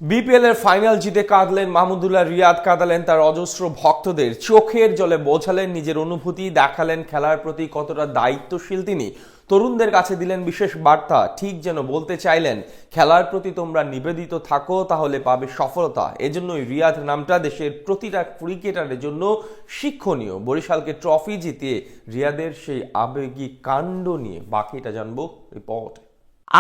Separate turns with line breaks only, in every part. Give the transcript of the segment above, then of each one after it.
BPL এর final জিতে কাঁদলেন মাহমুদুল্লাহ রিয়াদ, কাঁদালেন তার অজস্র ভক্তদের, চোখের জলে বোঝালেন নিজের অনুভূতি, দেখালেন খেলার প্রতি কতটা দায়িত্বশীল তিনি। তরুণদের কাছে দিলেন বিশেষ বার্তা, ঠিক যেন বলতে চাইলেন খেলার প্রতি তোমরা নিবেদিত থাকো, তাহলে পাবে সফলতা। এজন্যই রিয়াদ নামটা দেশের প্রতিটা ক্রিকেটারের জন্য শিক্ষণীয়। বরিশালকে ট্রফি জিতিয়ে রিয়াদের সেই আবেগী কাণ্ড নিয়ে বাকিটা জানবো রিপোর্ট।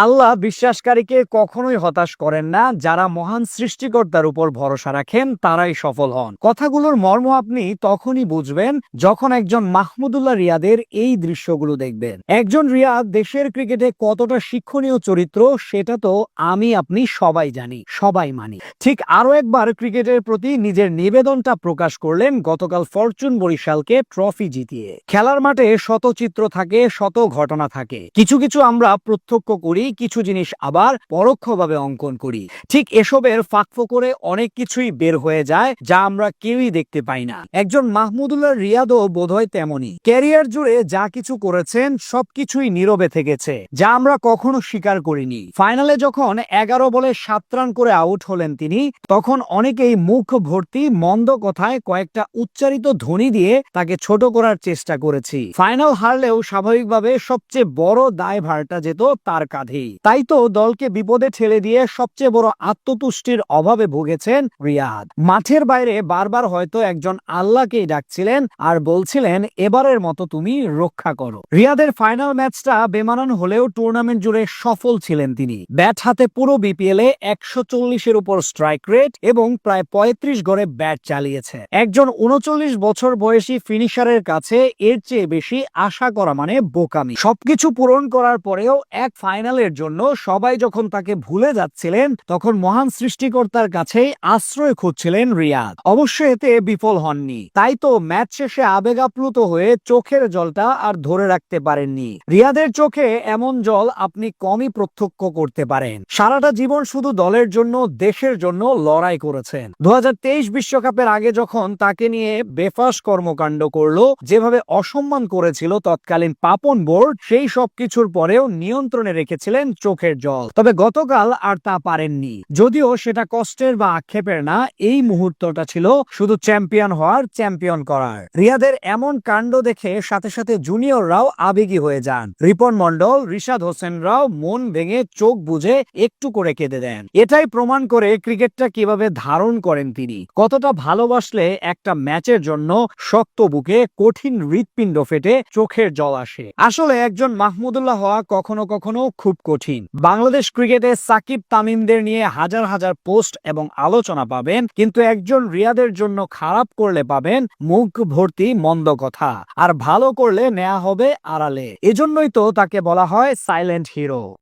আল্লাহ বিশ্বাসকারীকে কখনোই হতাশ করেন না। যারা মহান সৃষ্টিকর্তার উপর ভরসা রাখেন তারাই সফল হন। কথাগুলোর মর্ম আপনি তখনই বুঝবেন যখন একজন মাহমুদুল্লাহ রিয়াদের এই দৃশ্যগুলো দেখবেন। একজন রিয়াদ দেশের ক্রিকেটে কতটা শিক্ষণীয় চরিত্র সেটা তো আমি আপনি সবাই জানি, সবাই মানি। ঠিক আরো একবার ক্রিকেটের প্রতি নিজের নিবেদনটা প্রকাশ করলেন গতকাল ফরচুন বরিশালকে ট্রফি জিতিয়ে। খেলার মাঠে শত চিত্র থাকে, শত ঘটনা থাকে, কিছু কিছু আমরা প্রত্যক্ষ করি, কিছু জিনিস আবার পরোক্ষভাবে অঙ্কন করি। ঠিক এসবের ফাঁকফোকরে অনেক কিছুই বের হয়ে যায় যা আমরা কেউই দেখতে পাই না। একজন মাহমুদুল্লাহ রিয়াদও বোধহয় তেমনই। ক্যারিয়ার জুড়ে যা কিছু করেছেন সবকিছুই নীরবে থেকেছে, যা আমরা কখনো স্বীকার করিনি। ফাইনালে যখন 11 বলে 7 রান করে আউট হলেন তিনি, তখন অনেকেই মুখ ভর্তি মন্দ কথায় কয়েকটা উচ্চারিত ধ্বনি দিয়ে তাকে ছোট করার চেষ্টা করেছি। ফাইনাল হারলেও স্বাভাবিকভাবে সবচেয়ে বড় দায়ভারটা যেত তার কাঁধে। তাই তো দলকে বিপদে ঠেলে দিয়ে সবচেয়ে বড় আত্মতুষ্টির অভাবে ভুগেছেন রিয়াদ। মাঠের বাইরে বারবার হয়তো একজন আল্লাহকেই ডাকছিলেন আর বলছিলেন এবারের মতো তুমি রক্ষা করো। রিয়াদের ফাইনাল ম্যাচটা বেমানান হলেও টুর্নামেন্ট জুড়ে সফল ছিলেন তিনি। ব্যাট হাতে পুরো বিপিএল এ 140-এর উপর স্ট্রাইক রেট এবং প্রায় 35 গড়ে ব্যাট চালিয়েছে। একজন 39 বছর বয়সী ফিনিশারের কাছে এর চেয়ে বেশি আশা করা মানে বোকামি। সবকিছু পূরণ করার পরেও এক ফাইনালের জন্য সবাই যখন তাকে ভুলে যাচ্ছিলেন, তখন মহান সৃষ্টিকর্তার কাছে আশ্রয় খুঁজছিলেন রিয়াদ। অবশ্য এতে বিফল হননি। তাই তো ম্যাচ শেষে আবেগ আপ্লুত হয়ে চোখের জলটা আর ধরে রাখতে পারেননি। রিয়াদের চোখে এমন জল আপনি কমই প্রত্যক্ষ করতে পারেন। সারাটা জীবন শুধু দলের জন্য, দেশের জন্য লড়াই করেছেন। 2023 বিশ্বকাপের আগে যখন তাকে নিয়ে বেফাস কর্মকাণ্ড করলো, যেভাবে অসম্মান করেছিল তৎকালীন পাপন বোর্ড, সেই সবকিছুর পরেও নিয়ন্ত্রণে রেখেছিলেন চোখের জল। তবে গতকাল আর তা পারেননি। যদিও সেটা কষ্টের বা আক্ষেপের না, এই মুহূর্তটা ছিল শুধু চ্যাম্পিয়ন হওয়ার, চ্যাম্পিয়ন করার। রিয়াদের এমন কাণ্ড দেখে সাথে সাথে জুনিয়ররাও আবেগী হয়ে যান। রিপন মন্ডল, রিশাদ হোসেনরাও মন ভেঙে চোখ বুজে একটু করে কেঁদে দেন। এটাই প্রমাণ করে ক্রিকেটটা কিভাবে ধারণ করেন তিনি। কতটা ভালোবাসলে একটা ম্যাচের জন্য শক্ত বুকে কঠিন হৃৎপিণ্ড ফেটে চোখের জল আসে। আসলে একজন মাহমুদুল্লাহ হওয়া কখনো কখনো খুব কঠিন। বাংলাদেশ ক্রিকেটে সাকিব তামিমদের নিয়ে হাজার হাজার পোস্ট এবং আলোচনা পাবেন, কিন্তু একজন রিয়াদের জন্য খারাপ করলে পাবেন মুখ ভর্তি মন্দ কথা, আর ভালো করলে নেওয়া হবে আড়ালে। এজন্যই তো তাকে বলা হয় সাইলেন্ট হিরো।